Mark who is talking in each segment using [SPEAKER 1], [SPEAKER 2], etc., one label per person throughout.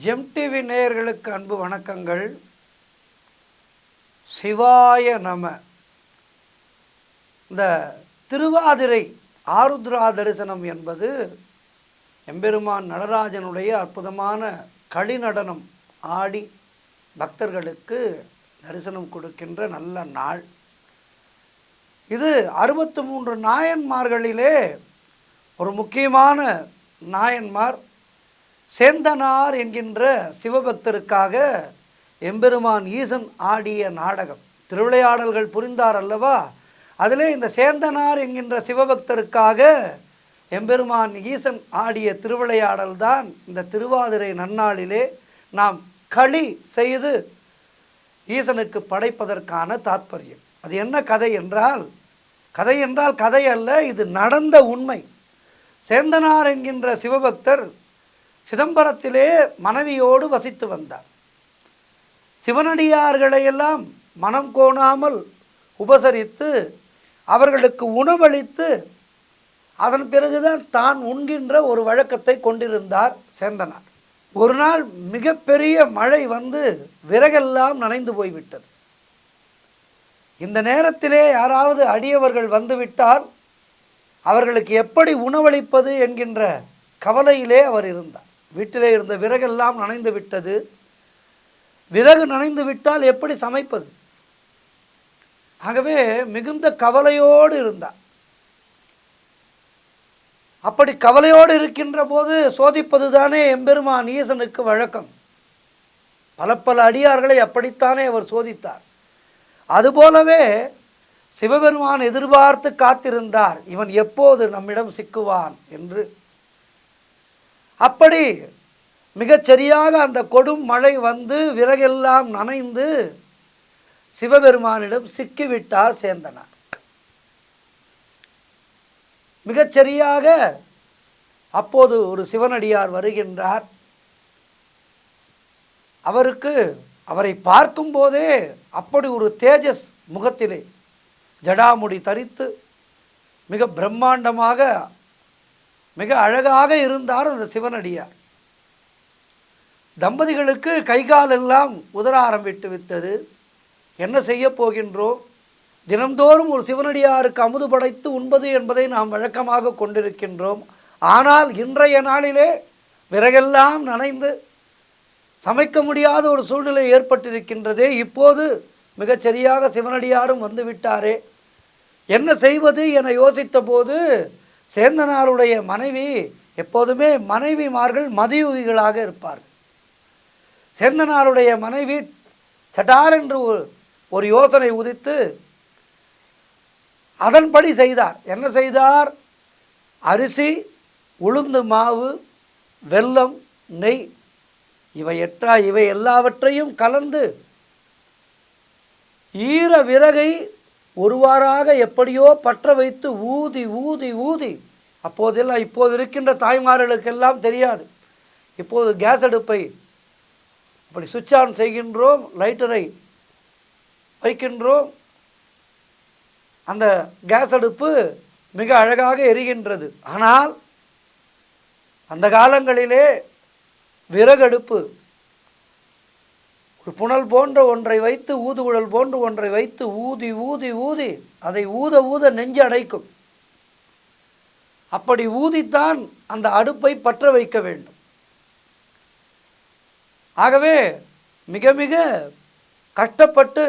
[SPEAKER 1] GeM TV நேயர்களுக்கு அன்பு வணக்கங்கள். சிவாய நம. இந்த திருவாதிரை ஆருத்ரா தரிசனம் என்பது எம்பெருமான் நடராஜனுடைய அற்புதமான களிநடனம் ஆடி பக்தர்களுக்கு தரிசனம் கொடுக்கின்ற நல்ல நாள் இது. 63 நாயன்மார்களிலே ஒரு முக்கியமான நாயன்மார் சேந்தனார் என்கின்ற சிவபக்தருக்காக எம்பெருமான் ஈசன் ஆடிய நாடகம். திருவிளையாடல்கள் புரிந்தார் அல்லவா? அதிலே இந்த சேந்தனார் என்கின்ற சிவபக்தருக்காக எம்பெருமான் ஈசன் ஆடிய திருவிளையாடல் தான் இந்த திருவாதிரை நன்னாளிலே நாம் களி செய்து ஈசனுக்கு படைப்பதற்கான தாற்பயம். அது என்ன கதை என்றால் கதை அல்ல, இது நடந்த உண்மை. சேந்தனார் என்கின்ற சிவபக்தர் சிதம்பரத்திலே மனைவியோடு வசித்து வந்தார். சிவனடியார்களையெல்லாம் மனம் கோணாமல் உபசரித்து அவர்களுக்கு உணவளித்து அதன் பிறகுதான் தான் உண்கின்ற ஒரு வழக்கத்தை கொண்டிருந்தார் சேந்தனார். ஒரு நாள் மிகப்பெரிய மழை வந்து விறகெல்லாம் நனைந்து போய்விட்டது. இந்த நேரத்திலே யாராவது அடியவர்கள் வந்துவிட்டால் அவர்களுக்கு எப்படி உணவளிப்பது என்கின்ற கவலையிலே அவர் இருந்தார். வீட்டிலே இருந்த விறகெல்லாம் நனைந்து விட்டது. விறகு நனைந்து விட்டால் எப்படி சமைப்பது? ஆகவே மிகுந்த கவலையோடு இருந்தார். அப்படி கவலையோடு இருக்கின்ற போது சோதிப்பது தானே எம்பெருமான் ஈசனுக்கு வழக்கம். பல அடியார்களை அப்படித்தானே அவர் சோதித்தார். அதுபோலவே சிவபெருமான் எதிர்பார்த்து காத்திருந்தார், இவன் எப்போது நம்மிடம் சிக்குவான் என்று. அப்படி மிகச்சரியாக அந்த கொடும் மழை வந்து விறகெல்லாம் நனைந்து சிவபெருமானிடம் சிக்கிவிட்டார் சேந்தனார். மிகச்சரியாக அப்போது ஒரு சிவனடியார் வருகின்றார். அவரை பார்க்கும் போதே அப்படி ஒரு தேஜஸ் முகத்திலே ஜடாமுடி தரித்து மிக பிரம்மாண்டமாக மிக அழகாக இருந்தார் அந்த சிவனடியார். தம்பதிகளுக்கு கைகால் எல்லாம் உதற ஆரம்பித்து விட்டது. என்ன செய்ய போகின்றோம்? தினந்தோறும் ஒரு சிவனடியாருக்கு அமுது படைத்து உண்பது என்பதை நாம் வழக்கமாக கொண்டிருக்கின்றோம். ஆனால் இன்றைய நாளிலே விறகெல்லாம் நனைந்து சமைக்க முடியாத ஒரு சூழ்நிலை ஏற்பட்டிருக்கின்றதே. இப்போது மிகச்சரியாக சிவனடியாரும் வந்து விட்டாரே, என்ன செய்வது என யோசித்த போது சேந்தனாருடைய மனைவி, எப்போதுமே மனைவிமார்கள் மதியுகிகளாக இருப்பார்கள். சேந்தனாருடைய மனைவி சட்டார் என்று ஒரு யோசனை உதித்து அதன்படி செய்தார். என்ன செய்தார்? அரிசி, உளுந்து மாவு, வெல்லம், நெய் இவை எல்லாவற்றையும் கலந்து ஈர விறகை ஒருவாறாக எப்படியோ பற்ற வைத்து ஊதி ஊதி ஊதி, அப்போதெல்லாம் இப்போது இருக்கின்ற தாய்மார்களுக்கெல்லாம் தெரியாது. இப்போது கேஸ் அடுப்பை அப்படி சுவிட்ச் ஆன் செய்கின்றோம், லைட்டரை வைக்கின்றோம், அந்த கேஸ் அடுப்பு மிக அழகாக எரிகின்றது. ஆனால் அந்த காலங்களிலே விறகடுப்பு ஒரு புனல் போன்ற ஒன்றை வைத்து, ஊதுகுழல் போன்ற ஒன்றை வைத்து ஊதி ஊதி ஊதி அதை ஊத ஊத நெஞ்சு அடைக்கும். அப்படி ஊதித்தான் அந்த அடுப்பை பற்ற வைக்க வேண்டும். ஆகவே மிக மிக கஷ்டப்பட்டு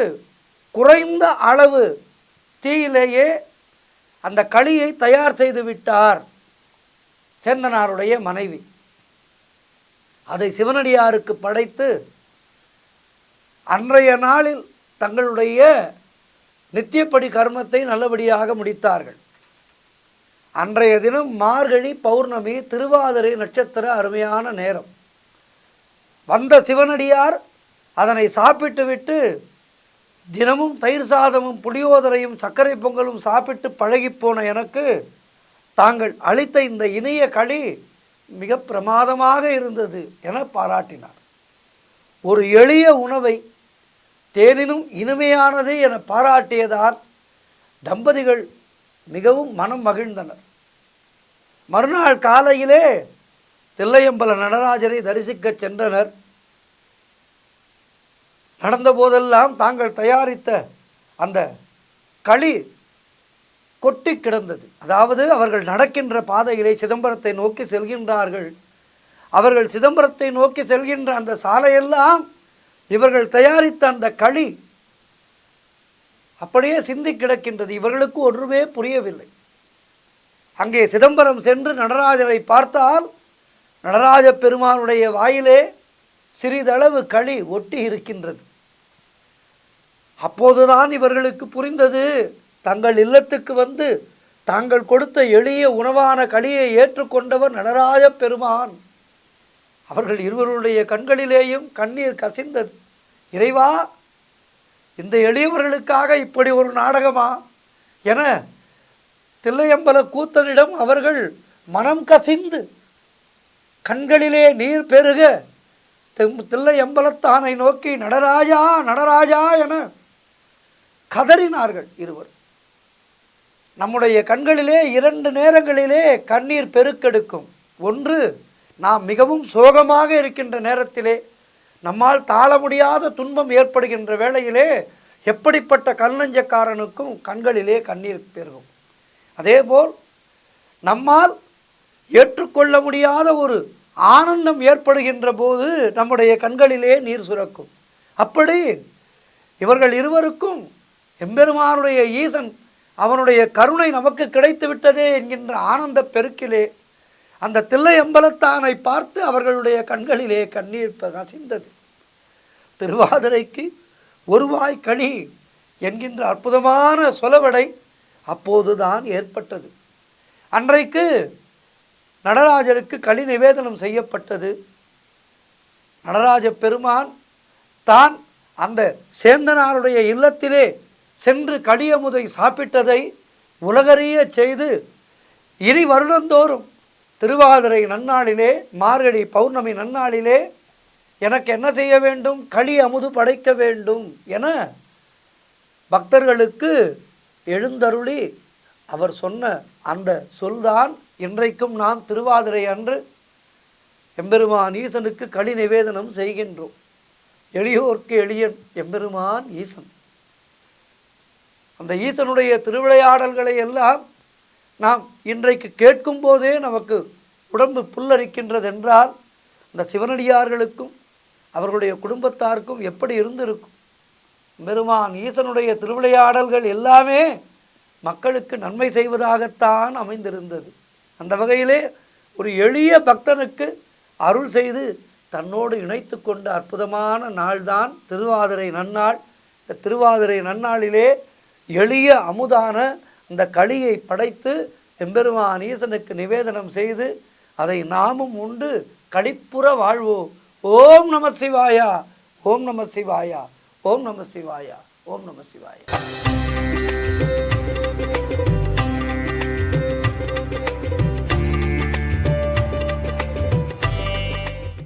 [SPEAKER 1] குறைந்த அளவு தீயிலேயே அந்த களியை தயார் செய்து விட்டார் சேந்தனாருடைய மனைவி. அதை சிவனடியாருக்கு படைத்து அன்றைய நாளில் தங்களுடைய நித்தியப்படி கர்மத்தை நல்லபடியாக முடித்தார்கள். அன்றைய தினம் மார்கழி பௌர்ணமி, திருவாதிரை நட்சத்திர அருமையான நேரம். வந்த சிவனடியார் அதனை சாப்பிட்டு விட்டு, தினமும் தயிர் சாதமும் புளியோதரையும் சர்க்கரை பொங்கலும் சாப்பிட்டு பழகிப்போன எனக்கு தாங்கள் அளித்த இந்த இனிய களி மிக பிரமாதமாக இருந்தது என பாராட்டினார். ஒரு எளிய உணவை தேனினும் இனிமையானது என பாராட்டியதால் தம்பதிகள் மிகவும் மனம் மகிழ்ந்தனர். மறுநாள் காலையிலே தில்லையம்பல நடராஜரை தரிசிக்கச் சென்றனர். நடந்த போதெல்லாம் தாங்கள் தயாரித்த அந்த களி கொட்டி கிடந்தது. அதாவது அவர்கள் நடக்கின்ற பாதையிலே சிதம்பரத்தை நோக்கி செல்கின்றார்கள். அவர்கள் சிதம்பரத்தை நோக்கி செல்கின்ற அந்த சாலையெல்லாம் இவர்கள் தயாரித்த அந்த களி அப்படியே சிந்தி கிடக்கின்றது. இவர்களுக்கு ஒன்றுமே புரியவில்லை. அங்கே சிதம்பரம் சென்று நடராஜரை பார்த்தால் நடராஜ பெருமானுடைய வாயிலே சிறிதளவு களி ஒட்டி இருக்கின்றது. அப்போதுதான் இவர்களுக்கு புரிந்தது, தங்கள் இல்லத்துக்கு வந்து தாங்கள் கொடுத்த எளிய உணவான களியை ஏற்றுக்கொண்டவர் நடராஜ பெருமான். அவர்கள் இருவருடைய கண்களிலேயும் கண்ணீர் கசிந்தது. இறைவா, இந்த எளியவர்களுக்காக இப்படி ஒரு நாடகமா என தில்லையம்பல கூத்தனிடம் அவர்கள் மனம் கசிந்து கண்களிலே நீர் பெருக தில்லையம்பலத்தானை நோக்கி நடராஜா நடராஜா என கதறினார்கள் இருவர். நம்முடைய கண்களிலே 2 நேரங்களிலே கண்ணீர் பெருக்கெடுக்கும். ஒன்று, நாம் மிகவும் சோகமாக இருக்கின்ற நேரத்திலே, நம்மால் தாழ முடியாத துன்பம் ஏற்படுகின்ற வேளையிலே எப்படிப்பட்ட கல்லஞ்சக்காரனுக்கும் கண்களிலே கண்ணீர் பெருகும். அதேபோல் நம்மால் ஏற்றுக்கொள்ள முடியாத ஒரு ஆனந்தம் ஏற்படுகின்ற போது நம்முடைய கண்களிலே நீர் சுரக்கும். அப்படி இவர்கள் இருவருக்கும் எம்பெருமானுடைய ஈசன் அவனுடைய கருணை நமக்கு கிடைத்து விட்டதே என்கின்ற ஆனந்த பெருக்கிலே அந்த தில்லையம்பலத்தானை பார்த்து அவர்களுடைய கண்களிலே கண்ணீர் கசிந்தது. திருவாதிரைக்கு ஒருவாய் களி என்கின்ற அற்புதமான சொலவடை அப்போதுதான் ஏற்பட்டது. அன்றைக்கு நடராஜருக்கு களி நிவேதனம் செய்யப்பட்டது. நடராஜ பெருமான் தான் அந்த சேந்தனாருடைய இல்லத்திலே சென்று களியமுதை சாப்பிட்டதை உலகறிய செய்து இனி வருடந்தோறும் திருவாதிரை நன்னாளிலே, மார்கழி பௌர்ணமி நன்னாளிலே எனக்கு என்ன செய்ய வேண்டும், களி அமுது படைக்க வேண்டும் என பக்தர்களுக்கு எழுந்தருளி அவர் சொன்ன அந்த சொல்தான் இன்றைக்கும் நாம் திருவாதிரை அன்று எம்பெருமான் ஈசனுக்கு களி நிவேதனம் செய்கின்றோம். எளியோர்க்கு எளியன் எம்பெருமான் ஈசன். அந்த ஈசனுடைய திருவிளையாடல்களை எல்லாம் நாம் இன்றைக்கு கேட்கும் போதே நமக்கு உடம்பு புல்லரிக்கின்றது என்றால் இந்த சிவனடியார்களுக்கும் அவர்களுடைய குடும்பத்தாருக்கும் எப்படி இருந்திருக்கும். பெருமான் ஈசனுடைய திருவிளையாடல்கள் எல்லாமே மக்களுக்கு நன்மை செய்வதாகத்தான் அமைந்திருந்தது. அந்த வகையிலே ஒரு எளிய பக்தனுக்கு அருள் செய்து தன்னோடு இணைத்து கொண்ட அற்புதமான நாள்தான் திருவாதிரை நன்னாள். இந்த திருவாதிரை நன்னாளிலே எளிய அமுதான இந்த களியை படைத்து எம்பெருமான் ஈசனுக்கு நிவேதனம் செய்து அதை நாமும் உண்டு களிப்புற வாழ்வோம். ஓம் நம சிவாயா, ஓம் நம சிவாயா, ஓம் நம சிவாயா, ஓம் நம சிவாயா.